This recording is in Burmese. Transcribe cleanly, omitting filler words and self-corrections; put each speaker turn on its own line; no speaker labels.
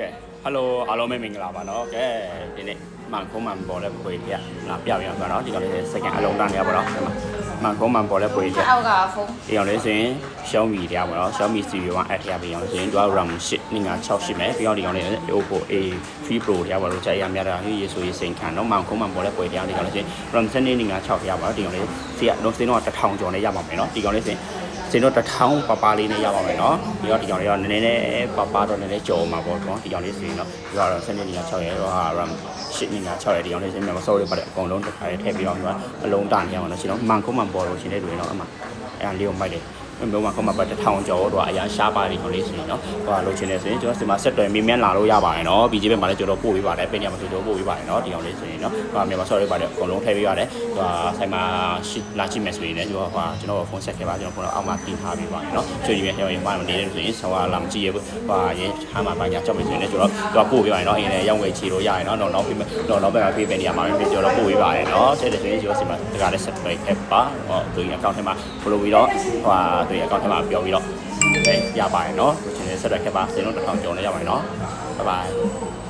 ကဲ hello အားလုံးပဲမင်္ဂလာပါเนาะကဲဒီနေ့မှန်ခုံးမှန်ပေါ်တဲ့ပွေကြီးကလာပြပြပါเนาะဒီကောင်လေး second အလုံးတန်းနေရပါတော့မှန်ခုံးမှန်ပေါ်တဲ့ပွေကြီး
အောက်ကဖုန်း
ဒီကောင်လေးဆိုရင် Xiaomi တရားပါတော့ Xiaomi Series 1 Add တရားပြီးအောင်ဆိုရင်သူက RAM 8 568မယ်ပြီးတော့ဒီကောင်လေး Oppo A3 Pro တရားပါတော့ကြာရများတာရေးဆိုရေးစိန်ခံတော့မှန်ခုံးမှန်ပေါ်တဲ့ပွေတရားဒီကောင်လေးဆိုရင် RAM 7 556တရားပါတော့ဒီကောင်လေးစီကတော့စင်းတော့1000ကျော်နဲ့ရပါမယ်เนาะဒီကောင်လေးဆိုရင်စင်တော့1000ပပလေးနဲ့ရပါမယ်เนาะပြီးတော့ဒီကောင်လေးတော့နည်းနည်းနဲ့ပပတော့နည်းနည်းကြော်မှာပေါ့နော်ဒီကောင်လေးဆိုရင်တော့ဒီကတော့7နေ6ရဲတော့ဟာ RAM 8နေ6ရဲဒီကောင်လေးဆိုရင်မစောရပါတဲ့အကုန်လုံးတစ်ခါလေးထည့်ပြီးတော့အလုံးတာနေရမှာနော်ရှင်တော့မှန်ခုံးမှန်ပေါ်လို့ရှင်တဲ့တွေနော်အမှအဲ့လေးကိုမိုက်တယ်ဘုံမှာခုမှပတ်1000ကျော်တော့အရာရှားပါဒီကောင်လေးဆိုရင်နော်ဟိုလိုချင်နေဆိုရင်ကျွန်တော်ဒီမှာဆက်တွယ်မြင်းမြန်းလာလို့ရပါတယ်နော် BG ဘက်မှာလည်းကျွန်တော်ပို့ပေးပါတယ်ပြင်ရမှာဆိုတော့ပို့ပေးပါတယ်နော်ဒီကောင်လေးဆိုရင်နော်ဟိုမြန်မာဆော့ရပါတယ်အကုန်လုံးထည့်ပေးရတယ်ဟိုဆိုင်မှာလာချိမယ်ဆိုရင်လည်းကျွန်တော်ဖုန်းဆက်ခဲ့ပါကျွန်တော်ဖုန်းအောက်မှာတင်ထားပေးပါတယ်နော်ချွေကြီးရဲ့ဟိုမှာနေတယ်ဆိုရင်ဆောလာမကြည့်ရဘူးဟိုရင်ဟာမှာပါညာကြောက်မယ်ဆိုရင်လည်းကျွန်တော်ပို့ပေးပါတယ်နော်အရင်လည်းရောက်ငွေချီလို့ရရင်နော်နောက်ပေးနောက်ဘက်ကပေးပေးနေရမှာပဲကျွန်တော်ပို့ပေးပါတယ်နော်ဆက်တယ်ဆိုရင်ကျွန်တော်ဒီမှာတကားလည်းဆက်တွယ်ခဲ့ပါဟိုသူအကောင့်ထဲမှာ follow ပြီးတော့ဟိုသူအကောင့်ထဲမှာပြောပြီးတော့ရပါတယ်เนาะကိုချင်းလေးဆက်ရက်ခဲ့ပါစင်လုံး1000ကျော်နဲ့ရပါတယ်เนาะဘိုင်ဘိုင်